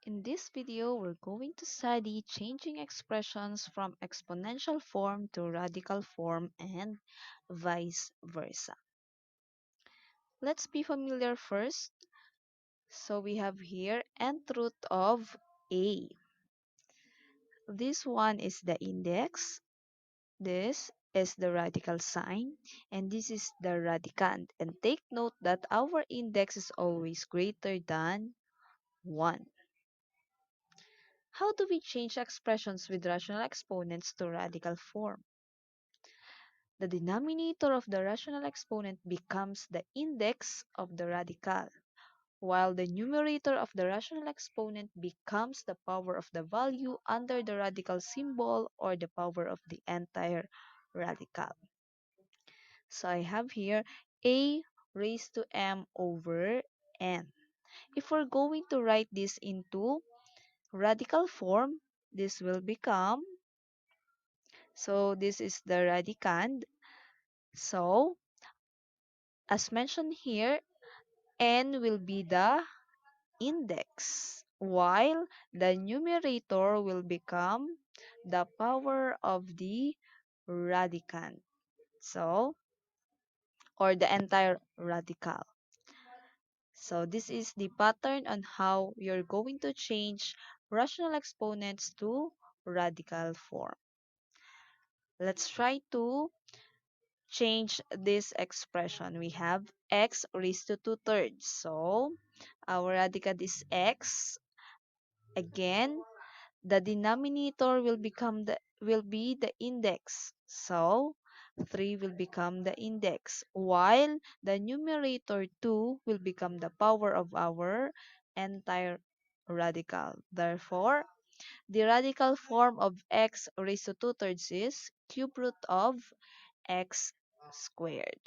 In this video, we're going to study changing expressions from exponential form to radical form and vice versa. Let's be familiar first. So we have here nth root of a. This one is the index, this is the radical sign, and this is the radicand. And take note that our index is always greater than 1. How do we change expressions with rational exponents to radical form? The denominator of the rational exponent becomes the index of the radical, while the numerator of the rational exponent becomes the power of the value under the radical symbol or the power of the entire radical. So I have here a raised to m over n. If we're going to write this into radical form, this will become, so this is the radicand. So, as mentioned here, n will be the index, while the numerator will become the power of the radicand. So, or the entire radical. So, this is the pattern on how you're going to change rational exponents to radical form. Let's try to change this expression. We have x raised to 2/3. So, our radicand is x. Again, the denominator will be the index. So, 3 will become the index, while the numerator 2 will become the power of our entire radical. Therefore, the radical form of x raised to 2/3 is cube root of x squared.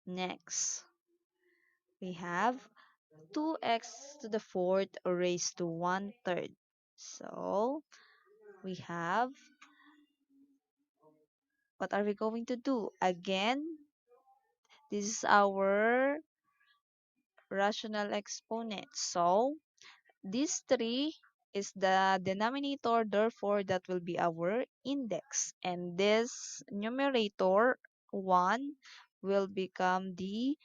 Next, we have 2x to the fourth raised to 1/3. So, we have, what are we going to do? Again, this is our rational exponent. So, this 3 is the denominator, therefore that will be our index. And this numerator, 1, will become the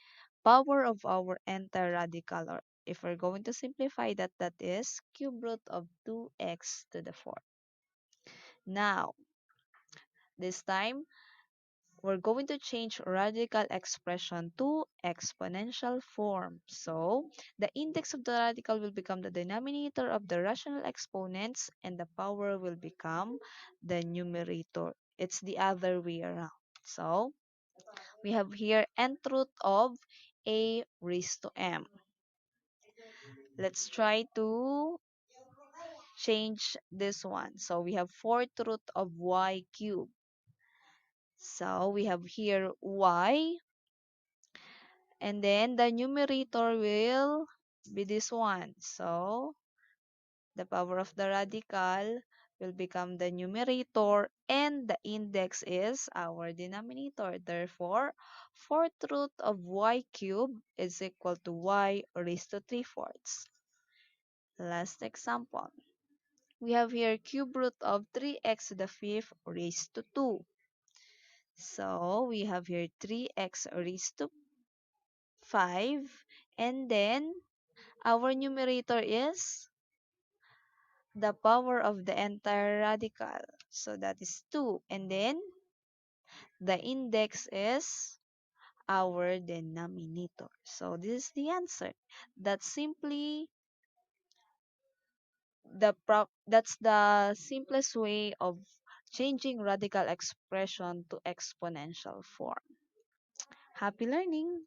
power of our entire radical. Or if we're going to simplify that, that is cube root of 2x to the 4th. Now, this time, we're going to change radical expression to exponential form. So, the index of the radical will become the denominator of the rational exponents and the power will become the numerator. It's the other way around. So, we have here nth root of a raised to m. Let's try to change this one. So, we have fourth root of y cubed. So, we have here y. And then the numerator will be this one. So, the power of the radical will become the numerator and the index is our denominator. Therefore, fourth root of y cubed is equal to y raised to 3/4. Last example. We have here cube root of 3x to the 5th raised to 2. So, we have here 3x raised to 5 and then our numerator is the power of the entire radical. So that is 2. And then the index is our denominator. So this is the answer. That's simply that's the simplest way of changing radical expression to exponential form. Happy learning!